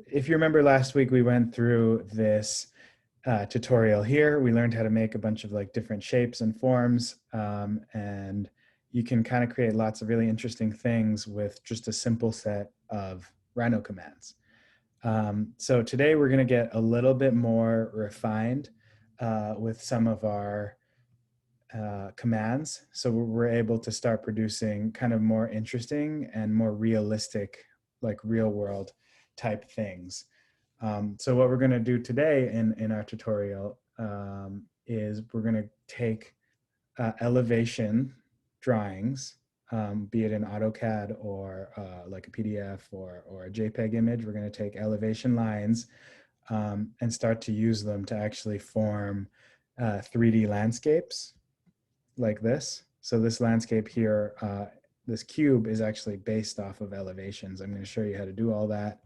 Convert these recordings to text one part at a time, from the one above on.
if you remember last week, we went through this tutorial here. We learned how to make a bunch of like different shapes and forms, and you can kind of create lots of really interesting things with just a simple set of Rhino commands. So today we're going to get a little bit more refined with some of our commands. So we're able to start producing kind of more interesting and more realistic, like real world type things. So what we're going to do today in our tutorial is we're going to take elevation drawings, be it in AutoCAD or like a PDF or a JPEG image. We're going to take elevation lines and start to use them to actually form 3D landscapes like this. So this landscape here, this cube is actually based off of elevations. I'm going to show you how to do all that.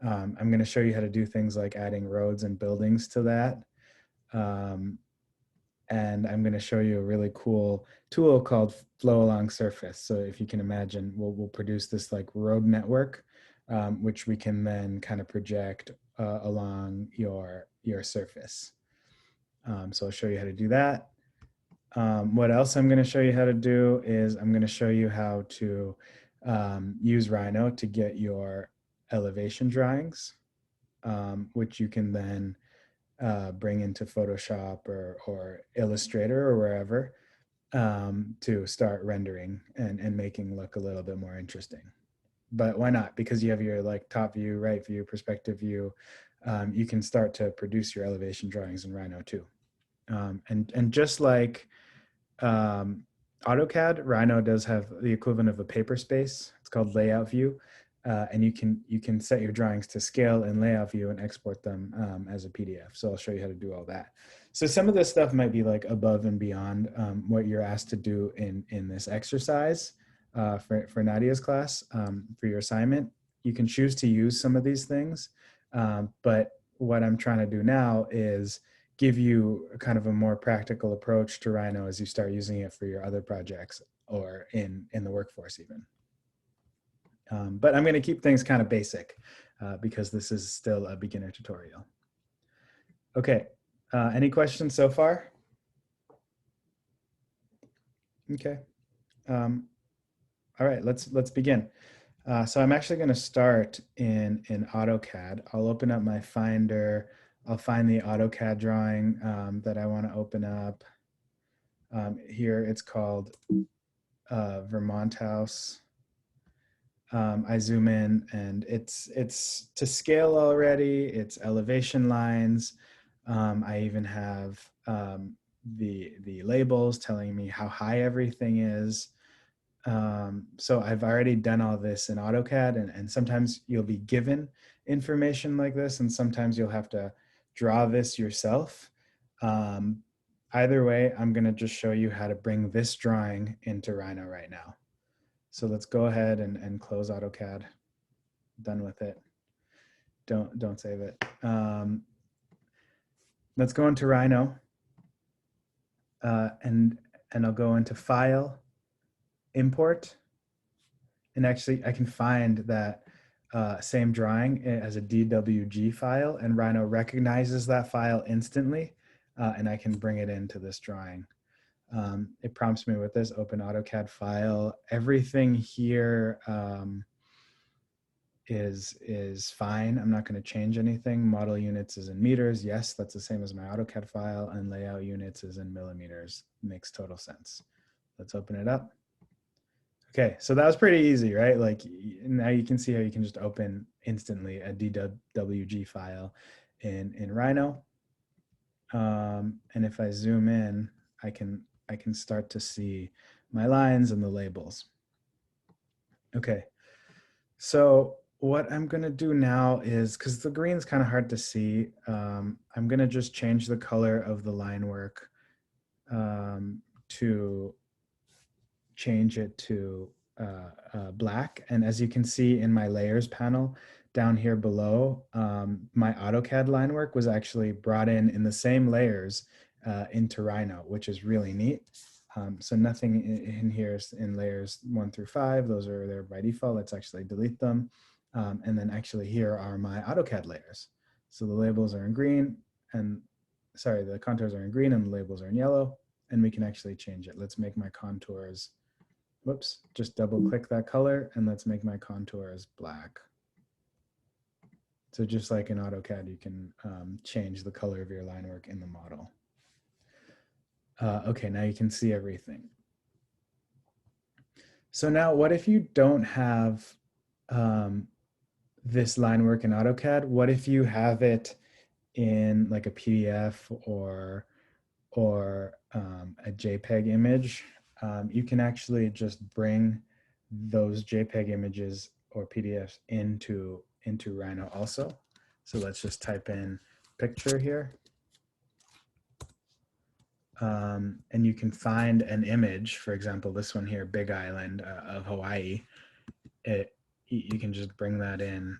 I'm going to show you how to do things like adding roads and buildings to that. And I'm going to show you a really cool tool called Flow Along Surface. So if you can imagine, we'll produce this like road network, which we can then kind of project along your surface. So I'll show you how to do that. What else I'm going to show you how to do is I'm going to show you how to use Rhino to get your elevation drawings, which you can then bring into Photoshop or Illustrator or wherever to start rendering and making look a little bit more interesting. But why not? Because you have your like top view, right view, perspective view, you can start to produce your elevation drawings in Rhino too. And just like AutoCAD, Rhino does have the equivalent of a paper space. It's called layout view. And you can set your drawings to scale in layout view and export them as a PDF. So I'll show you how to do all that. So some of this stuff might be like above and beyond what you're asked to do in this exercise for Nadia's class for your assignment. You can choose to use some of these things, but what I'm trying to do now is give you kind of a more practical approach to Rhino as you start using it for your other projects or in the workforce even. But I'm going to keep things kind of basic because this is still a beginner tutorial. Okay, any questions so far? Okay. All right, let's begin. So I'm actually going to start in AutoCAD. I'll open up my Finder. I'll find the AutoCAD drawing that I want to open up. Here it's called Vermont House. I zoom in and it's to scale already. It's elevation lines. I even have the labels telling me how high everything is. So I've already done all this in AutoCAD, and sometimes you'll be given information like this, and sometimes you'll have to draw this yourself. Either way, I'm going to just show you how to bring this drawing into Rhino right now. So let's go ahead and close AutoCAD. Done with it. Don't save it. Let's go into Rhino, and I'll go into File, Import, and actually I can find that same drawing as a DWG file, and Rhino recognizes that file instantly, and I can bring it into this drawing. It prompts me with this open AutoCAD file. Everything here is fine. I'm not going to change anything. Model units is in meters. Yes, that's the same as my AutoCAD file, and layout units is in millimeters. Makes total sense. Let's open it up. Okay, so that was pretty easy, right? Like now you can see how you can just open instantly a DWG file in Rhino. And if I zoom in, I can start to see my lines and the labels. Okay, so what I'm gonna do now is, because the green's kind of hard to see, I'm gonna just change the color of the line work to change it to black. And as you can see in my layers panel down here below, my AutoCAD line work was actually brought in the same layers into Rhino, which is really neat. So nothing in here is in layers 1 through 5. Those are there by default. Let's actually delete them. And then actually here are my AutoCAD layers. So the labels are in green and, sorry, the contours are in green and the labels are in yellow, and we can actually change it. Let's make my contours, whoops, just double click that color and let's make my contours black. So just like in AutoCAD, you can change the color of your line work in the model. Okay, now you can see everything. So now what if you don't have this line work in AutoCAD? What if you have it in like a PDF or a JPEG image? You can actually just bring those JPEG images or PDFs into Rhino also. So let's just type in picture here. And you can find an image, for example, this one here, Big Island of Hawaii. You can just bring that in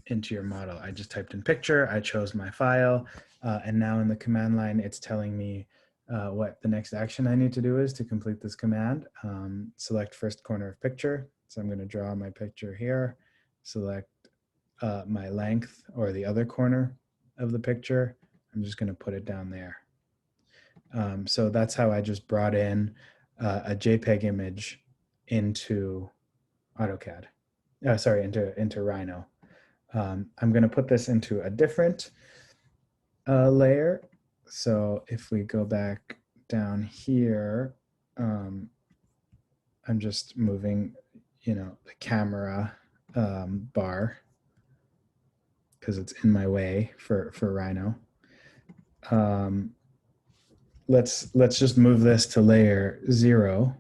into your model. I just typed in picture, I chose my file, and now in the command line, it's telling me what the next action I need to do is to complete this command. Select first corner of picture. So I'm going to draw my picture here, select my length or the other corner of the picture. I'm just going to put it down there. So that's how I just brought in a JPEG image into AutoCAD. Sorry, into Rhino. I'm going to put this into a different layer. So if we go back down here, I'm just moving, the camera bar because it's in my way for Rhino. Let's just move this to layer 0.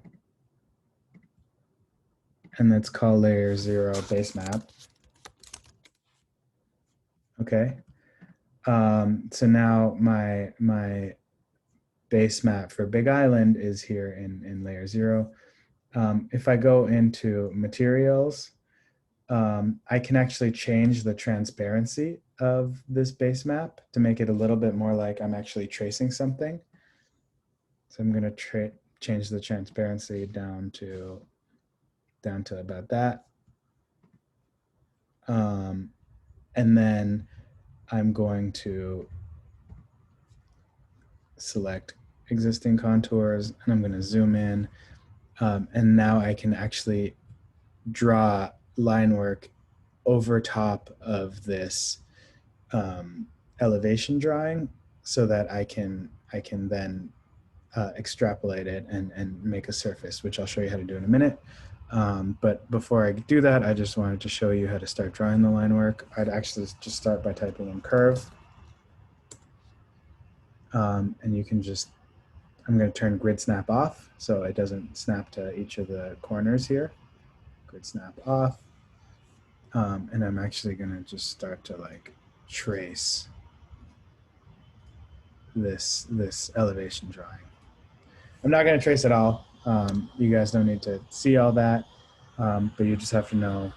And let's call layer 0 base map. Okay. So now my base map for Big Island is here in layer 0. If I go into materials, I can actually change the transparency of this base map to make it a little bit more like I'm actually tracing something. So I'm going to change the transparency down to about that. And then I'm going to select existing contours and I'm going to zoom in. And now I can actually draw line work over top of this elevation drawing so that I can then extrapolate it and make a surface, which I'll show you how to do in a minute. But before I do that, I just wanted to show you how to start drawing the line work. I'd actually just start by typing in curve. And you can just, I'm going to turn grid snap off so it doesn't snap to each of the corners here. Grid snap off. And I'm actually going to just start to like trace this elevation drawing. I'm not going to trace it all. You guys don't need to see all that, but you just have to know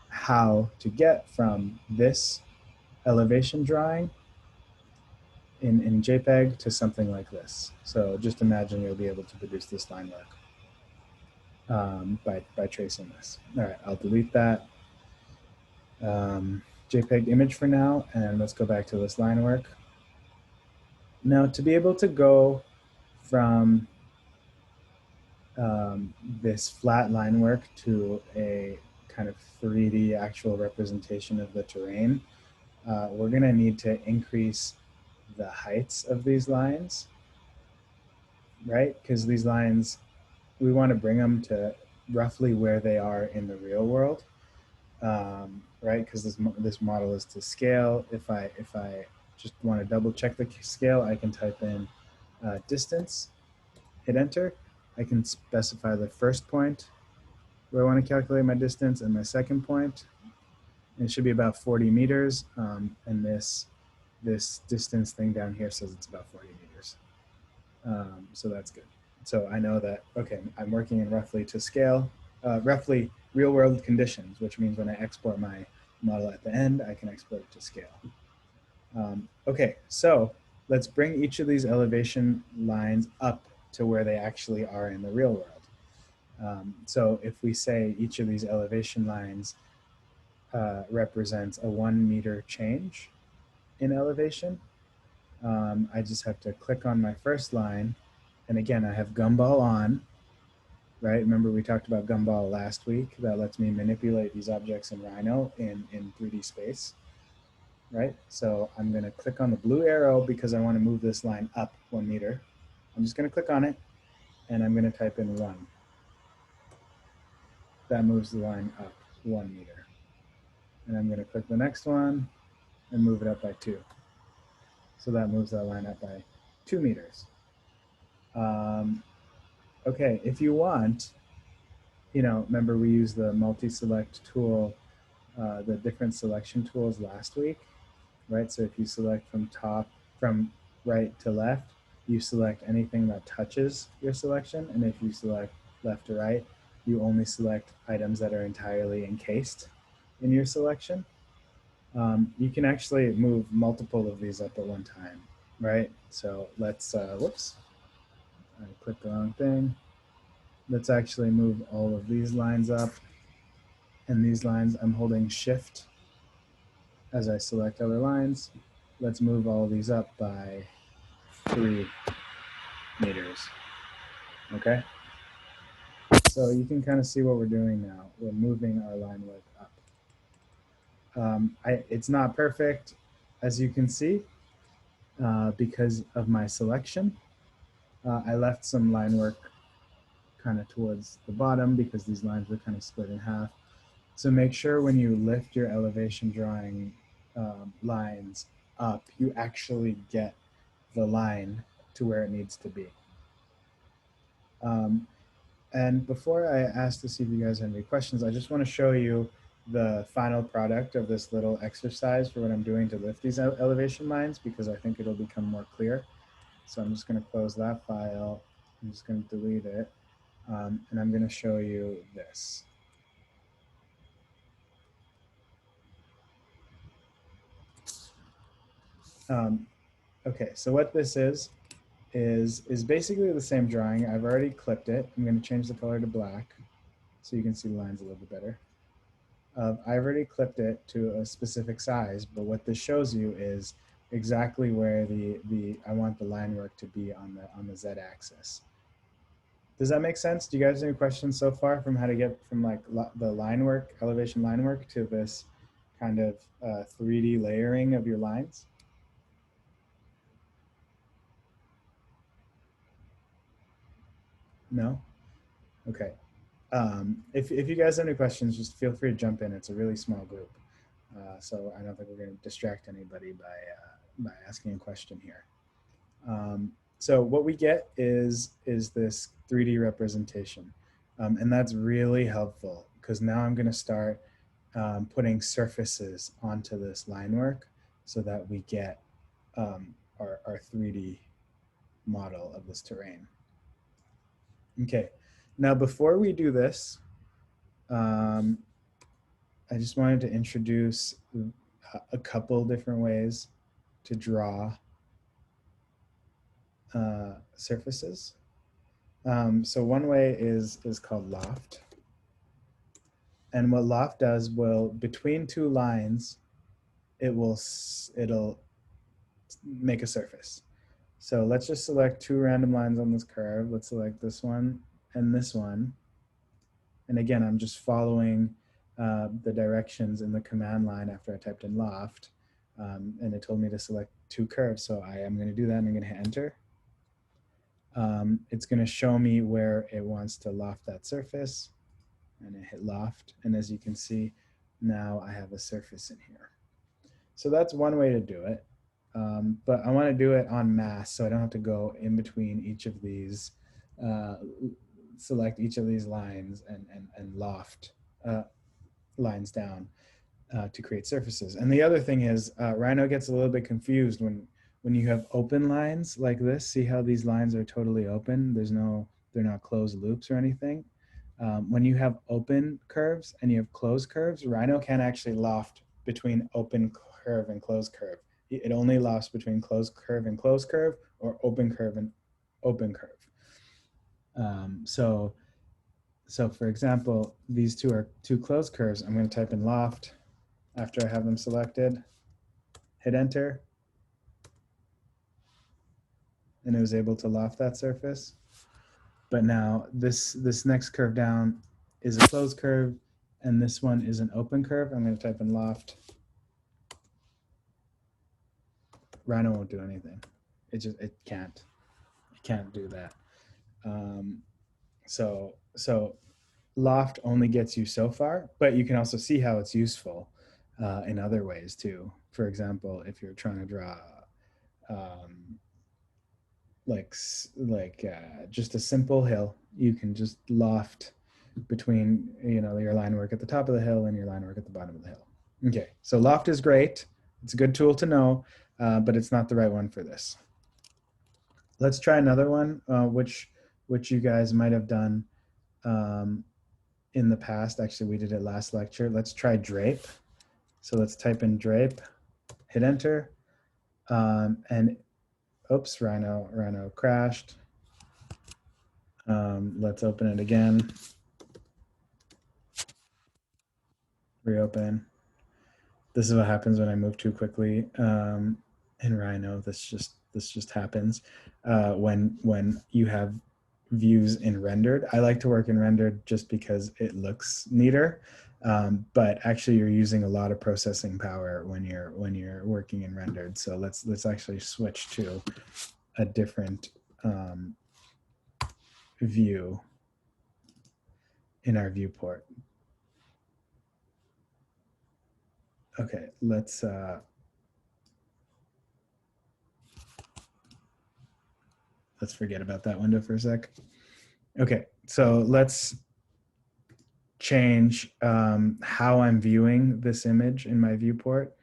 how to get from this elevation drawing in JPEG to something like this. So just imagine you'll be able to produce this line work by tracing this. All right, I'll delete that JPEG image for now, and let's go back to this line work. Now, to be able to go from this flat line work to a kind of 3D actual representation of the terrain, we're going to need to increase the heights of these lines, right? Because these lines, we want to bring them to roughly where they are in the real world, right? Because this model is to scale. If I just want to double check the scale, I can type in distance, hit enter. I can specify the first point where I want to calculate my distance and my second point. And it should be about 40 meters. And this distance thing down here says it's about 40 meters. So that's good. So I know that, okay, I'm working in roughly to scale, roughly real world conditions, which means when I export my model at the end, I can export it to scale. Okay, so let's bring each of these elevation lines up to where they actually are in the real world. So if we say each of these elevation lines represents a 1 meter change in elevation, I just have to click on my first line. And again, I have gumball on, right? Remember we talked about gumball last week. That lets me manipulate these objects in Rhino in 3D space, right? So I'm gonna click on the blue arrow because I wanna move this line up 1 meter. I'm just gonna click on it and I'm gonna type in 1. That moves the line up 1 meter. And I'm gonna click the next one and move it up by 2. So that moves that line up by 2 meters. Okay, if you want, remember we used the multi-select tool, the different selection tools last week, right? So if you select from right to left, you select anything that touches your selection. And if you select left to right, you only select items that are entirely encased in your selection. You can actually move multiple of these up at one time, right? So let's, whoops, I clicked the wrong thing. Let's actually move all of these lines up. And these lines, I'm holding shift as I select other lines. Let's move all of these up by 3 meters, okay? So you can kind of see what we're doing now. We're moving our line work up. It's not perfect, as you can see, because of my selection. I left some line work kind of towards the bottom because these lines were kind of split in half. So make sure when you lift your elevation drawing lines up, you actually get the line to where it needs to be. And before I ask to see if you guys have any questions, I just want to show you the final product of this little exercise for what I'm doing to lift these elevation lines, because I think it'll become more clear. So I'm just going to close that file. I'm just going to delete it. And I'm going to show you this. Okay, so what this is basically the same drawing. I've already clipped it. I'm going to change the color to black so you can see the lines a little bit better. I've already clipped it to a specific size, but what this shows you is exactly where I want the line work to be on the Z-axis. Does that make sense? Do you guys have any questions so far from how to get from like the line work, elevation line work, to this kind of 3D layering of your lines? No? Okay. If you guys have any questions, just feel free to jump in. It's a really small group. So I don't think we're going to distract anybody by asking a question here. So what we get is this 3D representation. And that's really helpful because now I'm going to start putting surfaces onto this line work so that we get our 3D model of this terrain. Okay, now before we do this, I just wanted to introduce a couple different ways to draw surfaces. So one way is called loft. And what loft does will, between two lines, it'll make a surface. So let's just select two random lines on this curve. Let's select this one and this one. And again, I'm just following the directions in the command line after I typed in loft. And it told me to select two curves. So I am going to do that and I'm going to hit enter. It's going to show me where it wants to loft that surface. And I hit loft. And as you can see, now I have a surface in here. So that's one way to do it. But I want to do it en masse so I don't have to go in between each of these, select each of these lines and loft lines down to create surfaces. And the other thing is Rhino gets a little bit confused when you have open lines like this. See how these lines are totally open? They're not closed loops or anything. When you have open curves and you have closed curves, Rhino can't actually loft between open curve and closed curve. It only lofts between closed curve and closed curve, or open curve and open curve. So So for example, these two are two closed curves. I'm going to type in loft after I have them selected, hit enter, and it was able to loft that surface. But now this next curve down is a closed curve, and this one is an open curve. I'm going to type in loft. Rhino won't do anything. It can't do that. So loft only gets you so far, but you can also see how it's useful in other ways too. For example, if you're trying to draw just a simple hill, you can just loft between your line work at the top of the hill and your line work at the bottom of the hill. Okay, so loft is great. It's a good tool to know, but it's not the right one for this. Let's try another one, which you guys might have done in the past. Actually, we did it last lecture. Let's try drape. So let's type in drape, hit enter, and oops, Rhino crashed. Let's open it again. Reopen. This is what happens when I move too quickly in Rhino. This just happens when you have views in rendered. I like to work in rendered just because it looks neater, but actually you're using a lot of processing power when you're working in rendered. So let's actually switch to a different view in our viewport. Okay, let's forget about that window for a sec. Okay, so let's change how I'm viewing this image in my viewport.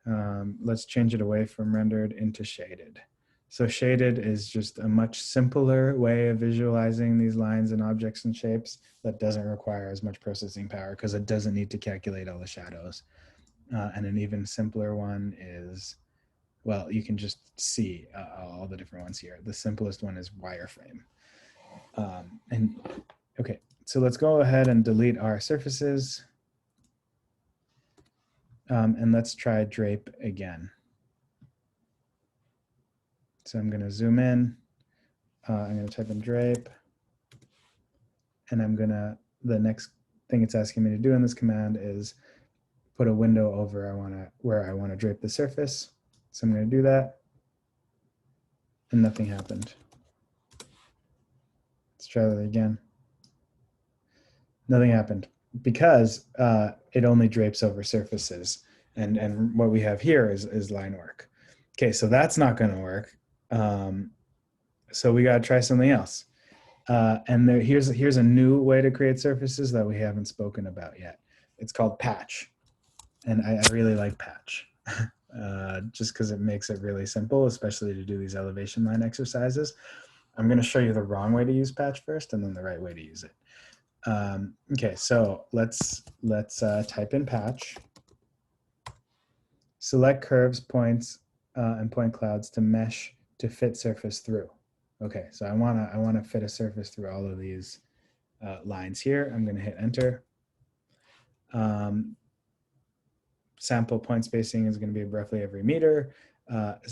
Let's change it away from rendered into shaded. So shaded is just a much simpler way of visualizing these lines and objects and shapes that doesn't require as much processing power because it doesn't need to calculate all the shadows. And an even simpler one is, well, you can just see all the different ones here. The simplest one is wireframe. And okay, so let's go ahead and delete our surfaces. And let's try drape again. So I'm going to zoom in. I'm going to type in drape. And the next thing it's asking me to do in this command is put a window over where I want to drape the surface. So I'm going to do that. And nothing happened. Let's try that again. Nothing happened because it only drapes over surfaces. And what we have here is line work. Okay, so that's not going to work. So we got to try something else. And here's a new way to create surfaces that we haven't spoken about yet. It's called patch. And I really like patch just because it makes it really simple, especially to do these elevation line exercises. I'm going to show you the wrong way to use patch first and then the right way to use it. Okay, so let's type in patch. Select curves, points, and point clouds to mesh to fit surface through. Okay, so I wanna fit a surface through all of these lines here. I'm gonna hit enter. Sample point spacing is gonna be roughly every meter.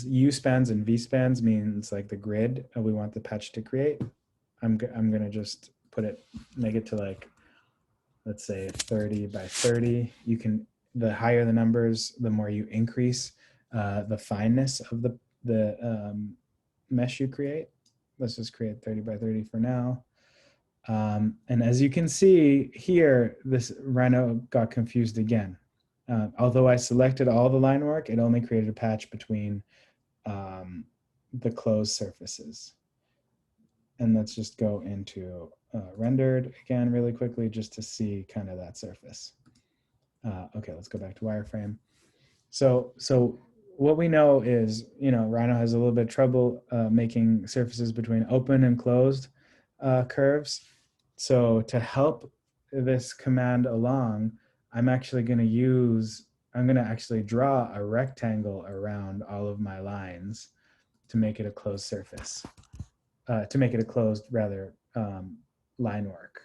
U spans and V spans means like the grid we want the patch to create. I'm gonna just make it to like, let's say 30 by 30. The higher the numbers, the more you increase the fineness of the mesh you create. Let's just create 30 by 30 for now. And as you can see here, this Rhino got confused again. Although I selected all the line work, it only created a patch between the closed surfaces. And let's just go into rendered again really quickly just to see kind of that surface. Okay, let's go back to wireframe. So what we know is, Rhino has a little bit of trouble making surfaces between open and closed curves. So to help this command along, I'm actually going to actually draw a rectangle around all of my lines to make it a closed surface, to make it a closed, rather, line work.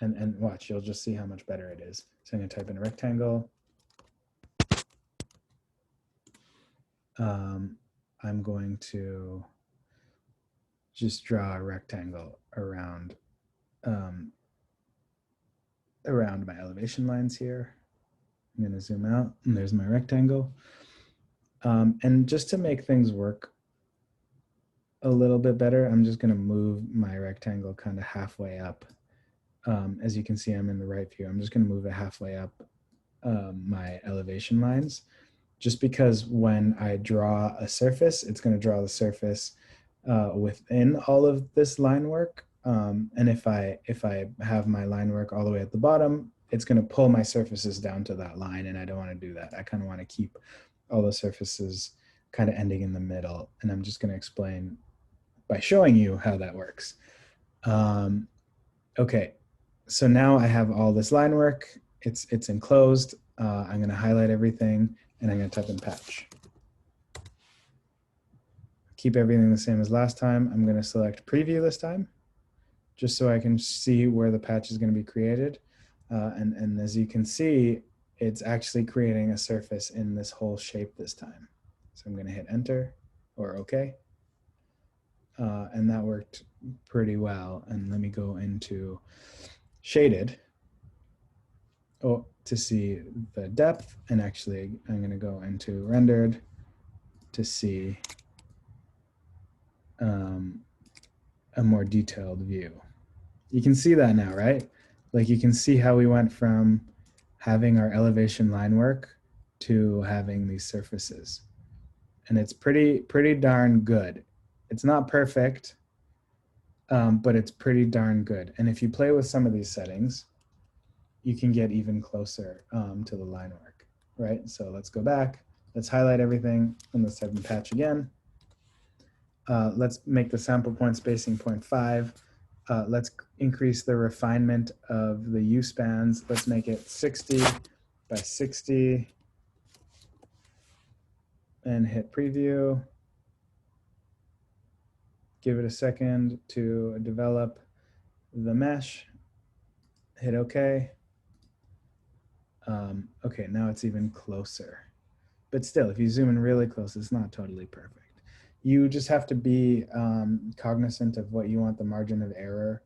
And watch, you'll just see how much better it is. So I'm going to type in a rectangle. I'm going to just draw a rectangle around around my elevation lines here. I'm going to zoom out, and there's my rectangle. And just to make things work a little bit better, I'm just going to move my rectangle kind of halfway up. As you can see, I'm in the right view. I'm just going to move it halfway up my elevation lines, just because when I draw a surface, it's going to draw the surface within all of this line work. And if I have my line work all the way at the bottom, it's going to pull my surfaces down to that line, and I don't want to do that. I kind of want to keep all the surfaces kind of ending in the middle, and I'm just going to explain by showing you how that works. Okay, so now I have all this line work. It's enclosed. I'm going to highlight everything, and I'm going to type in patch. Keep everything the same as last time. I'm going to select preview this time, just so I can see where the patch is going to be created. And as you can see, it's actually creating a surface in this whole shape this time. So I'm going to hit enter or OK. And that worked pretty well. And let me go into shaded to see the depth. And actually, I'm going to go into rendered to see a more detailed view. You can see that now, right? Like you can see how we went from having our elevation line work to having these surfaces. And it's pretty darn good. It's not perfect, but it's pretty darn good. And if you play with some of these settings, you can get even closer to the line work, right? So let's go back. Let's highlight everything, and let's type in patch again. Let's make the sample point spacing 0.5. Let's increase the refinement of the U spans. Let's make it 60 by 60 and hit preview. Give it a second to develop the mesh. Hit OK. Okay, now it's even closer. But still, if you zoom in really close, it's not totally perfect. You just have to be cognizant of what you want the margin of error,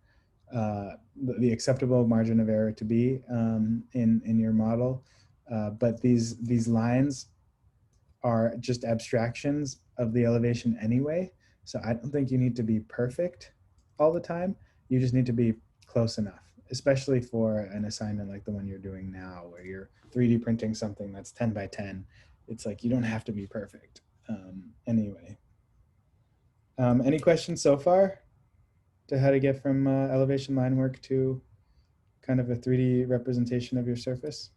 the acceptable margin of error to be in your model. But these lines are just abstractions of the elevation anyway. So I don't think you need to be perfect all the time. You just need to be close enough, especially for an assignment like the one you're doing now, where you're 3D printing something that's 10 by 10. It's like you don't have to be perfect anyway. Any questions so far to how to get from elevation line work to kind of a 3D representation of your surface?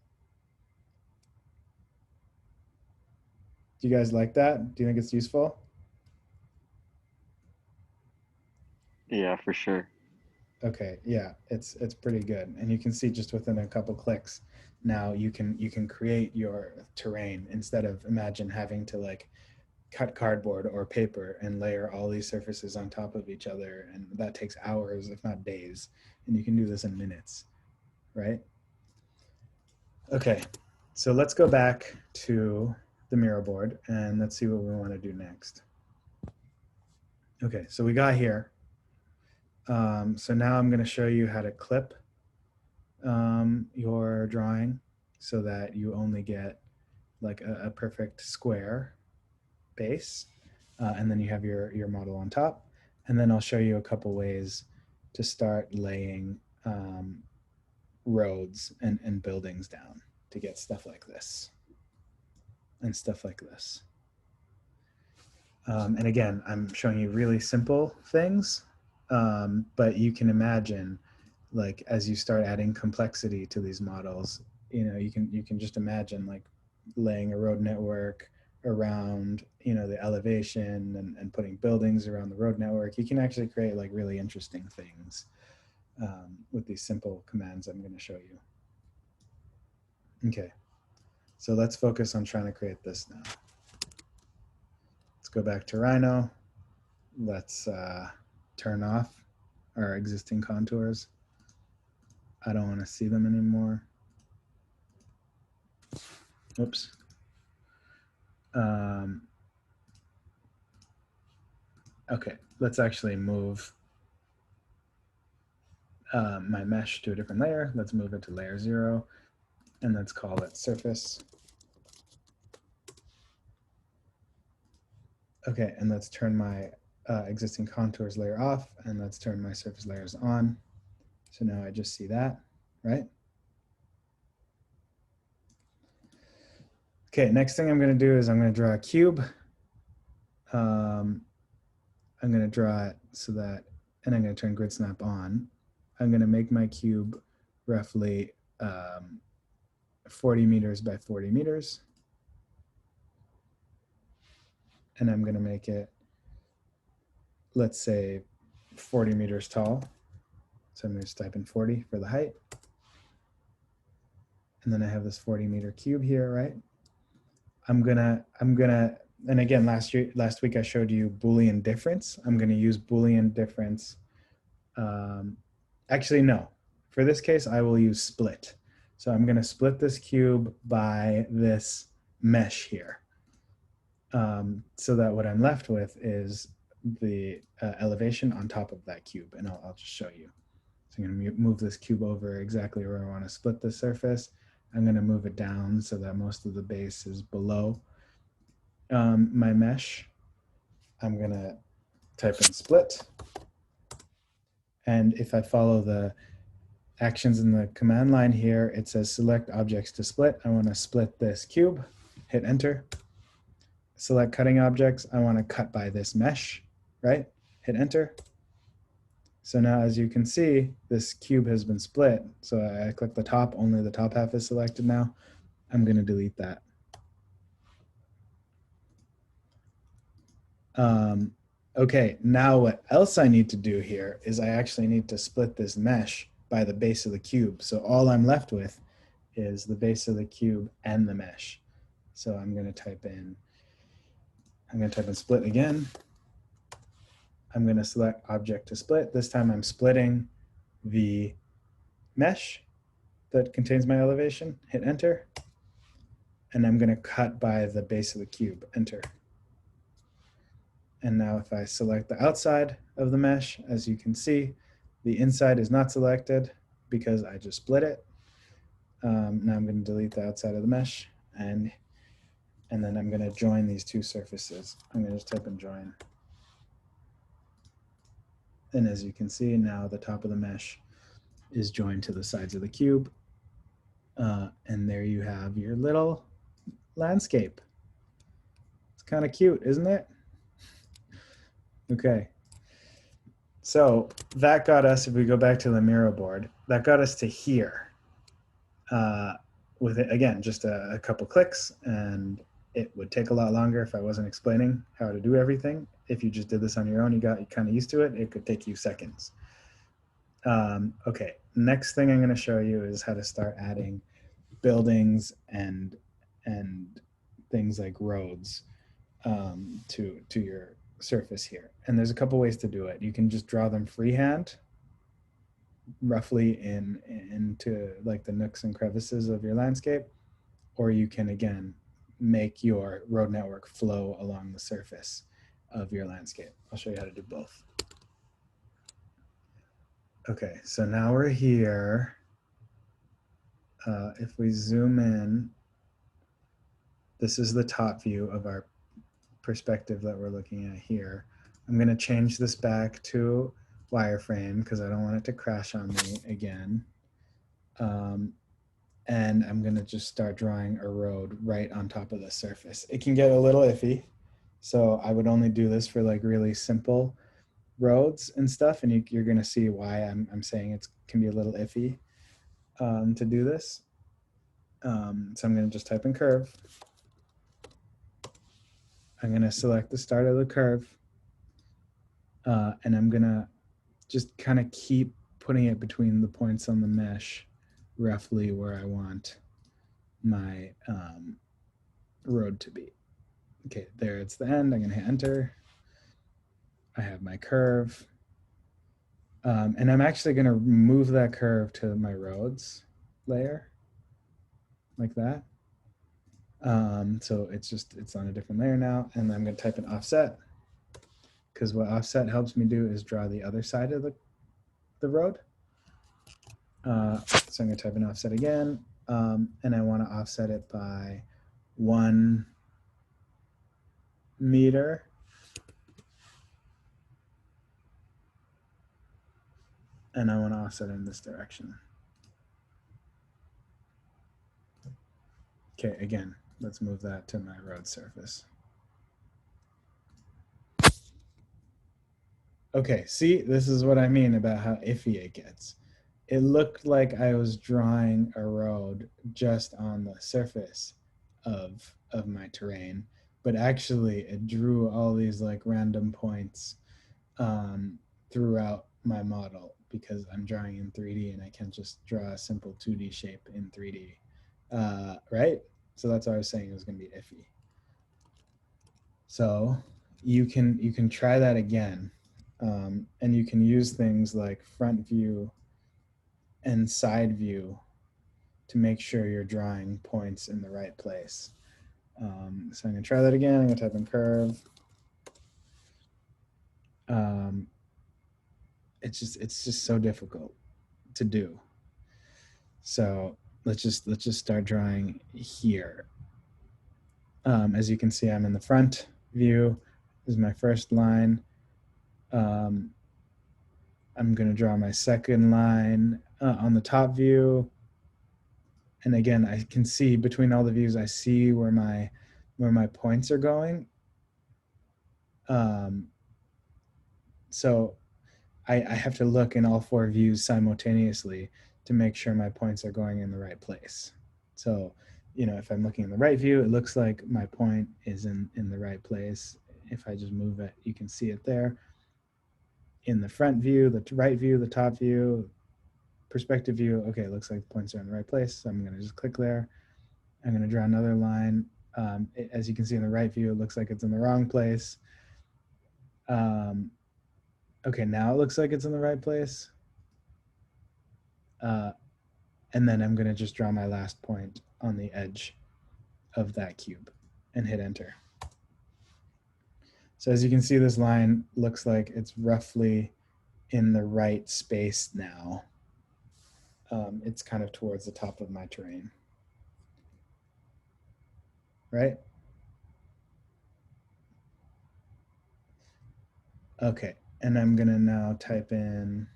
Do you guys like that? Do you think it's useful? Yeah, for sure. Okay, yeah, it's pretty good, and you can see just within a couple clicks now you can create your terrain instead of imagine having to like cut cardboard or paper and layer all these surfaces on top of each other, and that takes hours if not days, and you can do this in minutes, right? Okay, so let's go back to the mirror board and let's see what we want to do next. Okay, so we got here. So now I'm going to show you how to clip your drawing so that you only get like a perfect square base, and then you have your model on top. And then I'll show you a couple ways to start laying roads and buildings down to get stuff like this and stuff like this. And again, I'm showing you really simple things, but you can imagine, like as you start adding complexity to these models, you can just imagine like laying a road network around the elevation and putting buildings around the road network. You can actually create like really interesting things with these simple commands I'm going to show you. Okay, so let's focus on trying to create this now. Let's go back to Rhino. Let's turn off our existing contours. I don't want to see them anymore. Oops. Okay, let's actually move my mesh to a different layer. Let's move it to layer 0, and let's call it surface. Okay, and let's turn my existing contours layer off, and let's turn my surface layers on. So now I just see that, right? Okay, next thing I'm going to do is I'm going to draw a cube. I'm going to draw it so that, and I'm going to turn grid snap on. I'm going to make my cube roughly 40 meters by 40 meters. And I'm going to make it, let's say, 40 meters tall. So I'm going to just type in 40 for the height. And then I have this 40-meter cube here, right? I'm gonna, and again, last week I showed you Boolean difference. I'm gonna use Boolean difference. Actually, no. For this case, I will use split. So I'm gonna split this cube by this mesh here. So that what I'm left with is the elevation on top of that cube, and I'll just show you. So I'm going to move this cube over exactly where I want to split the surface. I'm going to move it down so that most of the base is below my mesh. I'm going to type in split. And if I follow the actions in the command line here, it says select objects to split. I want to split this cube, hit enter. Select cutting objects. I want to cut by this mesh, right? Hit enter. So now, as you can see, this cube has been split. So I click the top, only the top half is selected now. I'm going to delete that. Okay, now what else I need to do here is I actually need to split this mesh by the base of the cube. So all I'm left with is the base of the cube and the mesh. So I'm going to type in split again. I'm going to select object to split. This time I'm splitting the mesh that contains my elevation, hit enter. And I'm going to cut by the base of the cube, enter. And now if I select the outside of the mesh, as you can see, the inside is not selected because I just split it. Now I'm going to delete the outside of the mesh, and then I'm going to join these two surfaces. I'm going to just type in join. And as you can see, now the top of the mesh is joined to the sides of the cube. And there you have your little landscape. It's kind of cute, isn't it? Okay. So that got us, if we go back to the Miro board, that got us to here. With it, again, just a couple clicks, and it would take a lot longer if I wasn't explaining how to do everything. If you just did this on your own, you got kind of used to it, it could take you seconds. Okay, next thing I'm going to show you is how to start adding buildings and things like roads to your surface here. And there's a couple ways to do it. You can just draw them freehand, roughly into like the nooks and crevices of your landscape, or you can again make your road network flow along the surface of your landscape. I'll show you how to do both. Okay, so now we're here. If we zoom in, this is the top view of our perspective that we're looking at here. I'm going to change this back to wireframe because I don't want it to crash on me again. And I'm going to just start drawing a road right on top of the surface. It can get a little iffy, so I would only do this for like really simple roads and stuff, and you're going to see why I'm saying it can be a little iffy to do this. So I'm going to just type in curve. I'm going to select the start of the curve, and I'm going to just kind of keep putting it between the points on the mesh, roughly where I want my road to be. Okay, there it's the end. I'm going to hit enter. I have my curve. And I'm actually going to move that curve to my roads layer like that. So it's on a different layer now. And I'm going to type in offset, because what offset helps me do is draw the other side of the road. So I'm going to type in offset again. And I want to offset it by 1 meter. And I want to offset in this direction. Okay, again, let's move that to my road surface. Okay, see, this is what I mean about how iffy it gets. It looked like I was drawing a road just on the surface of my terrain, but actually it drew all these like random points throughout my model, because I'm drawing in 3D and I can't just draw a simple 2D shape in 3D, right? So that's why I was saying it was going to be iffy. So you can try that again, and you can use things like front view and side view to make sure you're drawing points in the right place. So I'm going to try that again. I'm going to type in curve. It's just so difficult to do. So let's just start drawing here. As you can see, I'm in the front view. This is my first line. I'm going to draw my second line on the top view. And again, I can see between all the views, I see where my points are going. So I have to look in all 4 views simultaneously to make sure my points are going in the right place. So, if I'm looking in the right view, it looks like my point is in the right place. If I just move it, you can see it there. In the front view, the right view, the top view, perspective view, okay, it looks like the points are in the right place. So I'm going to just click there. I'm going to draw another line. As you can see in the right view, it looks like it's in the wrong place. Okay, now it looks like it's in the right place. And then I'm going to just draw my last point on the edge of that cube and hit enter. So as you can see, this line looks like it's roughly in the right space now. It's kind of towards the top of my terrain, right? Okay, and I'm gonna now type in,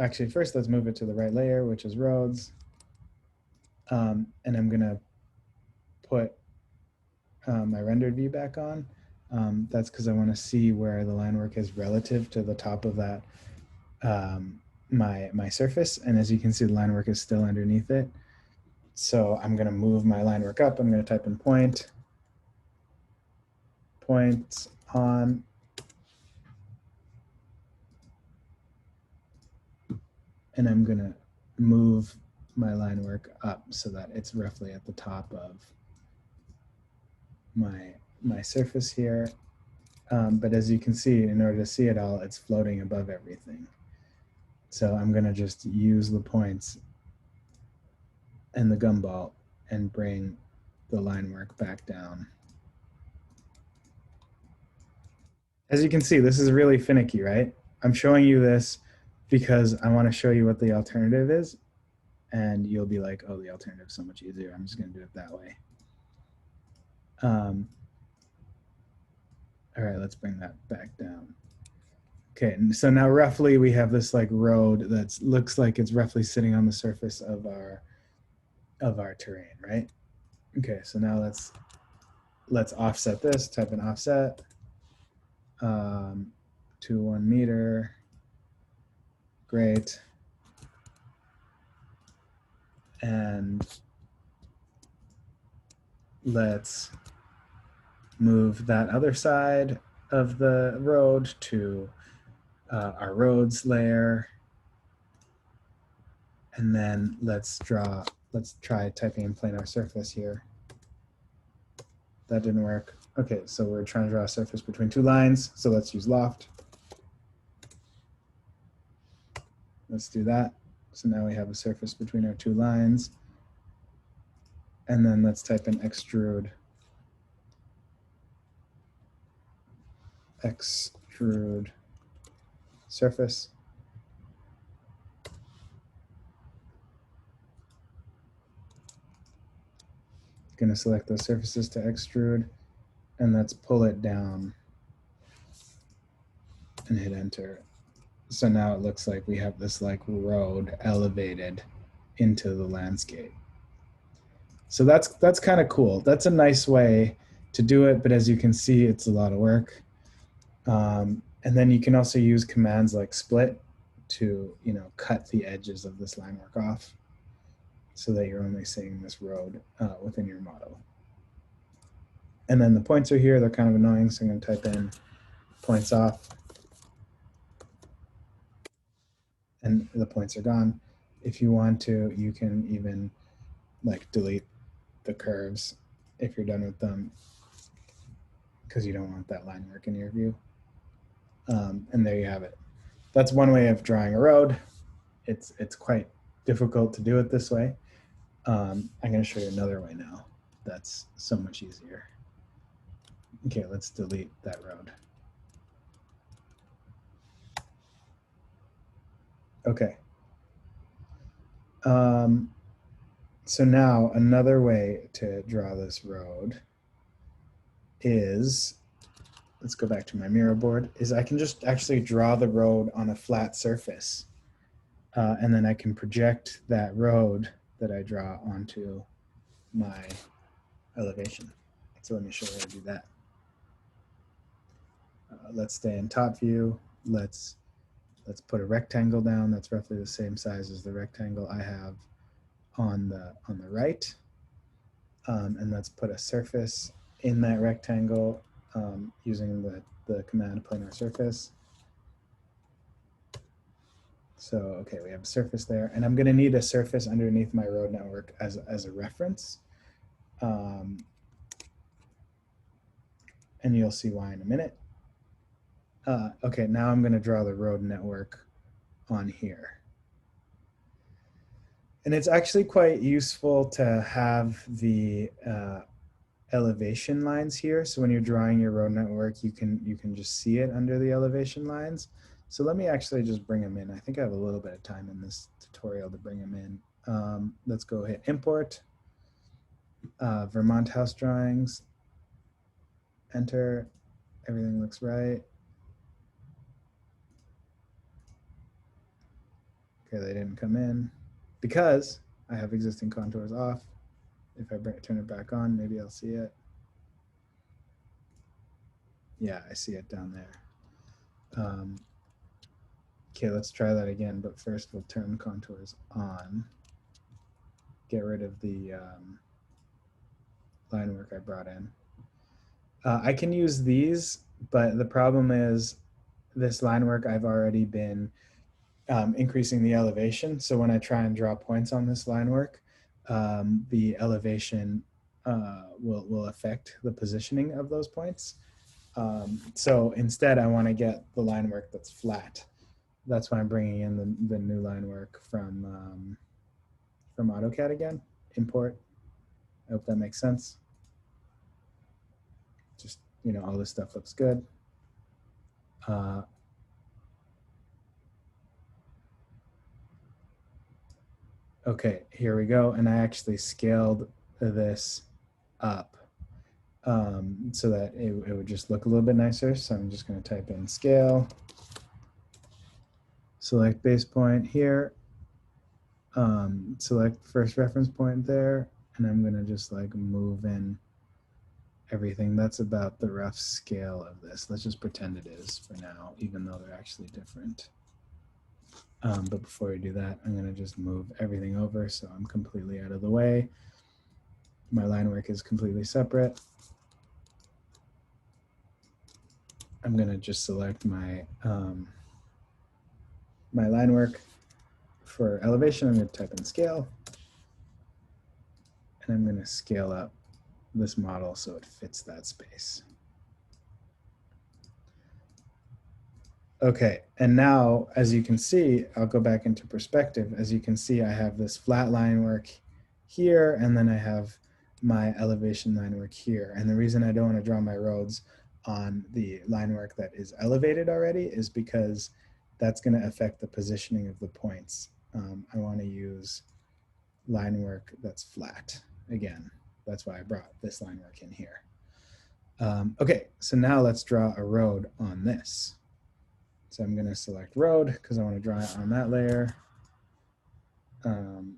actually first let's move it to the right layer, which is roads. And I'm gonna put my rendered view back on. That's because I want to see where the line work is relative to the top of that my surface. And as you can see, the line work is still underneath it. So I'm going to move my line work up. I'm going to type in point on. And I'm going to move my line work up so that it's roughly at the top of my surface here. But as you can see, in order to see it all, it's floating above everything. So I'm going to just use the points and the gumball and bring the line work back down. As you can see, this is really finicky, right? I'm showing you this because I want to show you what the alternative is, and you'll be like, oh, the alternative is so much easier. I'm just going to do it that way. All right, let's bring that back down. Okay, and so now roughly we have this like road that looks like it's roughly sitting on the surface of our terrain, right? Okay, so now let's offset this. Type in offset to 1 meter. Great. And let's move that other side of the road to our roads layer. And then let's try typing in planar surface here. That didn't work. Okay, so we're trying to draw a surface between 2 lines. So let's use loft. Let's do that. So now we have a surface between our two lines. And then let's type in extrude. Extrude surface. Going to select those surfaces to extrude, and let's pull it down and hit enter. So now it looks like we have this like road elevated into the landscape. So that's kind of cool. That's a nice way to do it, but as you can see, it's a lot of work. And then you can also use commands like split to, cut the edges of this line work off so that you're only seeing this road within your model. And then the points are here. They're kind of annoying, so I'm going to type in points off. And the points are gone. If you want to, you can even like delete the curves if you're done with them because you don't want that line work in your view. And there you have it. That's one way of drawing a road. It's quite difficult to do it this way. I'm going to show you another way now. That's so much easier. Okay, let's delete that road. Okay. So now another way to draw this road is, let's go back to my mirror board, is I can just actually draw the road on a flat surface. And then I can project that road that I draw onto my elevation. So let me show you how to do that. Let's stay in top view. Let's put a rectangle down that's roughly the same size as the rectangle I have on the right. And let's put a surface in that rectangle using the command planar surface. So, okay, we have a surface there, and I'm going to need a surface underneath my road network as a reference. And you'll see why in a minute. Okay, now I'm going to draw the road network on here. And it's actually quite useful to have the elevation lines here. So when you're drawing your road network, you can just see it under the elevation lines. So let me actually just bring them in. I think I have a little bit of time in this tutorial to bring them in. Let's go hit import, Vermont house drawings, enter, everything looks right. Okay, they didn't come in because I have existing contours off. If I turn it back on, maybe I'll see it. Yeah, I see it down there. Okay, let's try that again, but first we'll turn contours on. Get rid of the line work I brought in. I can use these, but the problem is this line work I've already been increasing the elevation. So when I try and draw points on this line work, the elevation will affect the positioning of those points. So instead, I want to get the line work that's flat. That's why I'm bringing in the new line work from AutoCAD again. Import. I hope that makes sense. Just, all this stuff looks good. Okay, here we go. And I actually scaled this up so that it would just look a little bit nicer. So I'm just going to type in scale, select base point here, select first reference point there, and I'm going to just like move in everything. That's about the rough scale of this. Let's just pretend it is for now, even though they're actually different. But before we do that, I'm going to just move everything over so I'm completely out of the way. My line work is completely separate. I'm going to just select my my line work for elevation. I'm going to type in scale, and I'm going to scale up this model so it fits that space. Okay, and now, as you can see, I'll go back into perspective. As you can see, I have this flat line work here, and then I have my elevation line work here. And the reason I don't want to draw my roads on the line work that is elevated already is because that's going to affect the positioning of the points. I want to use line work that's flat. Again, that's why I brought this line work in here. Okay, so now let's draw a road on this. So I'm going to select road because I want to draw it on that layer. And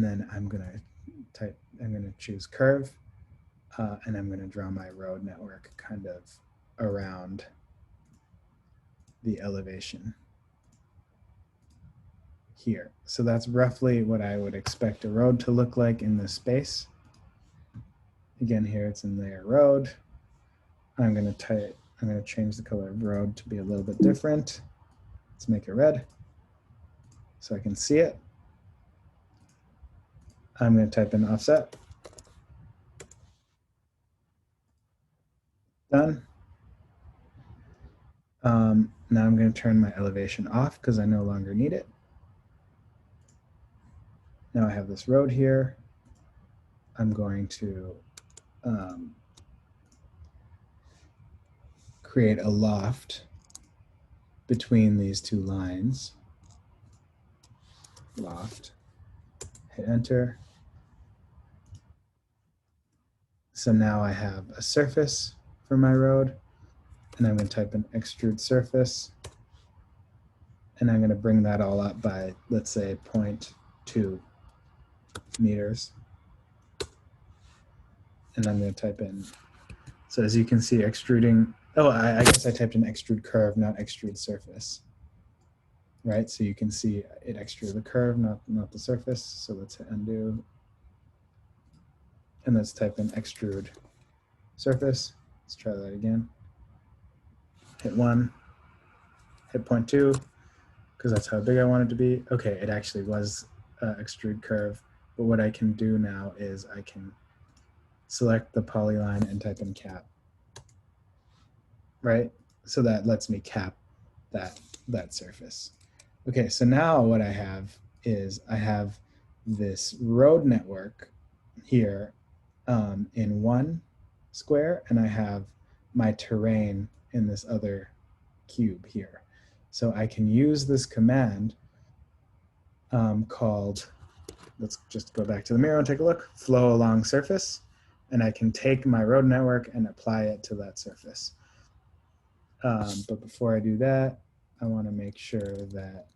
then I'm going to choose curve, and I'm going to draw my road network kind of around the elevation here. So that's roughly what I would expect a road to look like in this space. Again, here it's in layer road. I'm going to change the color of road to be a little bit different. Let's make it red so I can see it. I'm going to type in offset. Done. Now I'm going to turn my elevation off because I no longer need it. Now I have this road here. I'm going to create a loft between these two lines. Loft. Hit enter. So now I have a surface for my road, and I'm going to type in extrude surface, and I'm going to bring that all up by, let's say, 0.2 meters. And I'm going to type in, so as you can see, extruding, I guess I typed in extrude curve, not extrude surface. Right, so you can see it extruded the curve, not the surface. So let's hit undo. And let's type in extrude surface. Let's try that again. Hit 1, hit 0.2, because that's how big I want it to be. Okay, it actually was extrude curve. But what I can do now is I can select the polyline and type in cap. Right, so that lets me cap that surface. Okay, so now what I have is I have this road network here in one square, and I have my terrain in this other cube here. So I can use this command called, let's just go back to the mirror and take a look, flow along surface, and I can take my road network and apply it to that surface. But before I do that, I want to make sure that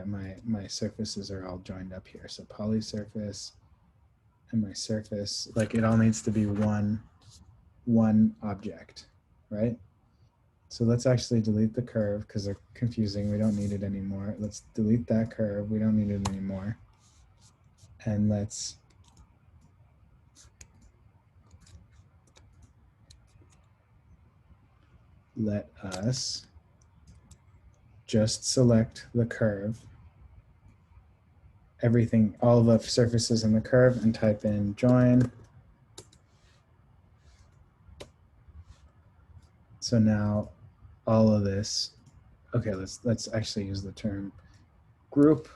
my surfaces are all joined up here. So poly surface and my surface, like it all needs to be one object, right? So let's actually delete the curve because they're confusing. We don't need it anymore. Let's delete that curve. We don't need it anymore. And let's let us just select the curve, everything, all the surfaces in the curve, and type in join. So now all of this, okay, let's actually use the term group.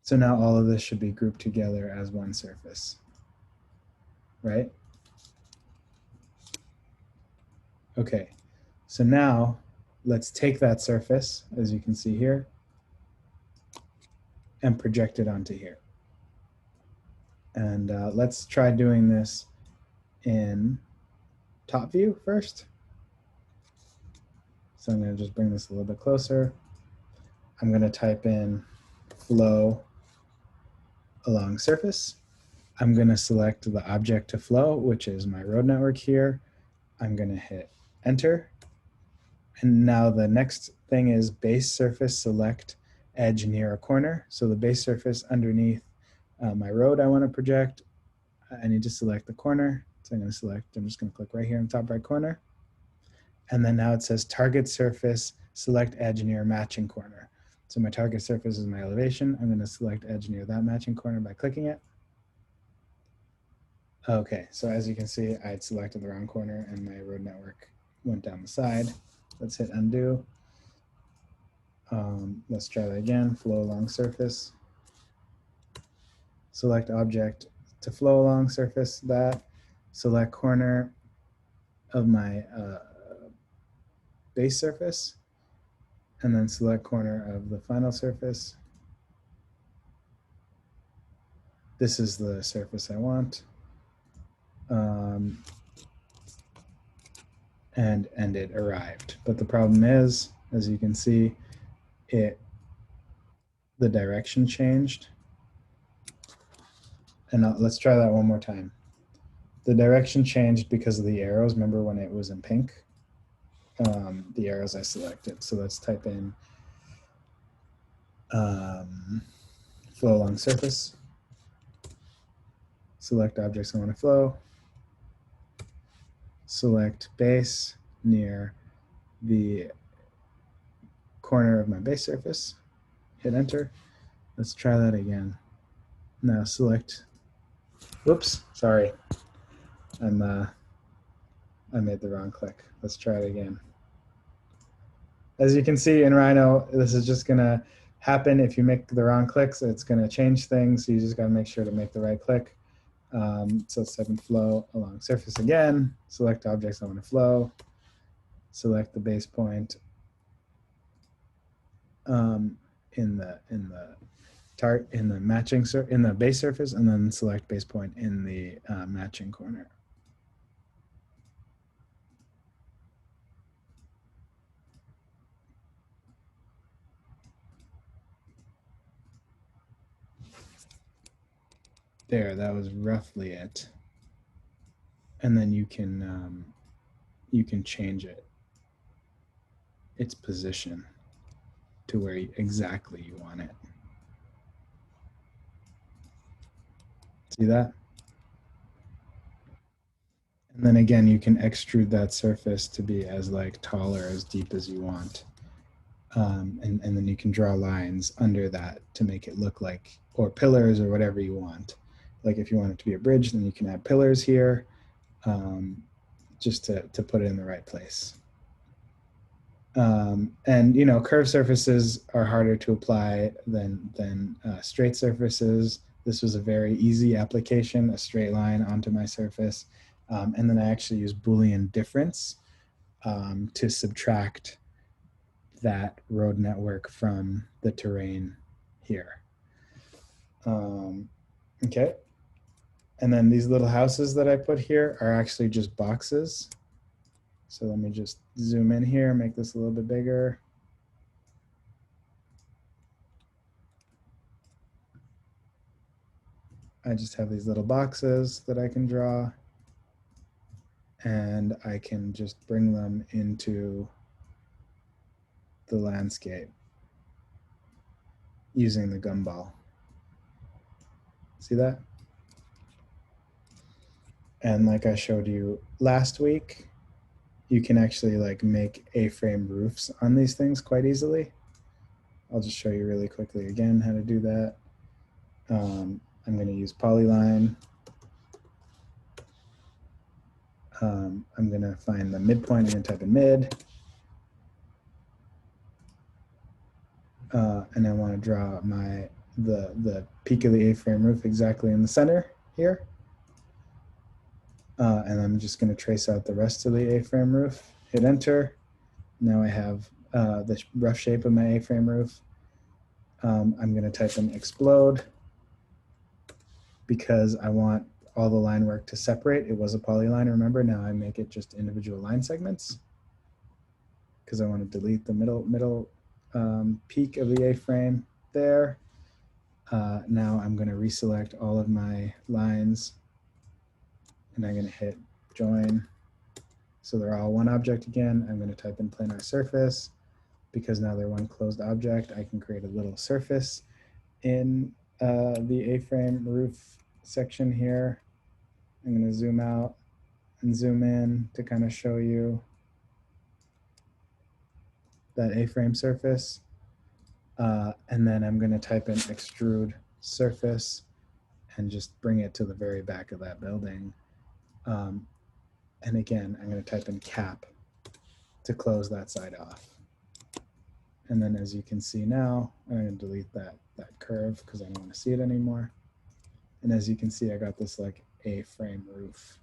So now all of this should be grouped together as one surface, right? Okay, so now let's take that surface, as you can see here, and project it onto here. And let's try doing this in top view first. So I'm going to just bring this a little bit closer. I'm going to type in flow along surface. I'm going to select the object to flow, which is my road network here. I'm going to hit enter. And now the next thing is base surface select edge near a corner. So the base surface underneath my road I want to project, I need to select the corner. So I'm just going to click right here in the top right corner. And then now it says target surface, select edge near matching corner. So my target surface is my elevation. I'm going to select edge near that matching corner by clicking it. Okay, so as you can see, I had selected the wrong corner and my road network went down the side. Let's hit undo. Let's try that again. Flow along surface. Select object to flow along surface that. Select corner of my base surface. And then select corner of the final surface. This is the surface I want. And it arrived. But the problem is, as you can see, the direction changed. And let's try that one more time. The direction changed because of the arrows. Remember when it was in pink? The arrows I selected. So let's type in flow along surface. Select objects I want to flow. Select base near the corner of my base surface. Hit enter. Let's try that again. Now select, whoops, sorry. I made the wrong click. Let's try it again. As you can see in Rhino, this is just gonna happen if you make the wrong clicks. It's gonna change things. So you just gotta make sure to make the right click. So let's type in flow along surface again. Select objects I want to flow. Select the base point in the matching in the base surface, and then select base point in the matching corner. There, that was roughly it. And then you can change its position to where exactly you want it. See that? And then again, you can extrude that surface to be as like tall or as deep as you want. And then you can draw lines under that to make it look like, or pillars or whatever you want. Like if you want it to be a bridge, then you can add pillars here just to put it in the right place. And you know, curved surfaces are harder to apply than straight surfaces. This was a very easy application, a straight line onto my surface. And then I actually use Boolean difference to subtract that road network from the terrain here. Okay. And then these little houses that I put here are actually just boxes. So let me just zoom in here, make this a little bit bigger. I just have these little boxes that I can draw, and I can just bring them into the landscape using the gumball. See that? And like I showed you last week, you can actually like make A-frame roofs on these things quite easily. I'll just show you really quickly again how to do that. I'm going to use polyline. I'm going to find the midpoint. I'm going to type in mid. And I want to draw the peak of the A-frame roof exactly in the center here. And I'm just going to trace out the rest of the A-frame roof. Hit enter. Now I have the rough shape of my A-frame roof. I'm going to type in explode because I want all the line work to separate. It was a polyline, remember? Now I make it just individual line segments because I want to delete the middle peak of the A-frame there. Now I'm going to reselect all of my lines, and I'm going to hit join. So they're all one object again. I'm going to type in planar surface because now they're one closed object. I can create a little surface in the A-frame roof section here. I'm going to zoom out and zoom in to kind of show you that A-frame surface. And then I'm going to type in extrude surface, and just bring it to the very back of that building. And again, I'm going to type in cap to close that side off. And then as you can see now, I'm going to delete that curve because I don't want to see it anymore. And as you can see, I got this like A-frame roof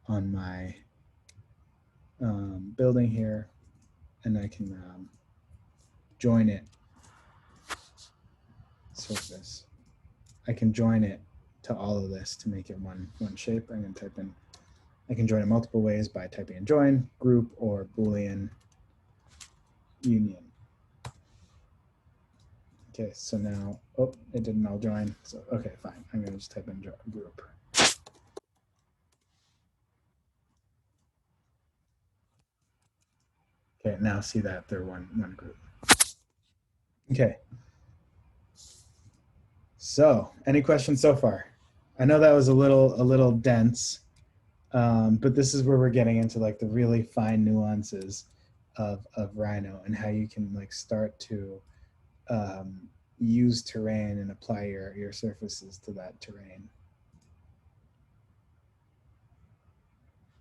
on my building here, and I can join it. Surface. I can join it to all of this to make it one shape. I'm going to type in. I can join it multiple ways by typing in join, group, or Boolean union. Okay, so now, oh, it didn't all join. So, okay, fine. I'm going to just type in group. Okay, now see that they're one group. Okay. So, any questions so far? I know that was a little dense, but this is where we're getting into like the really fine nuances of Rhino and how you can like start to use terrain and apply your surfaces to that terrain.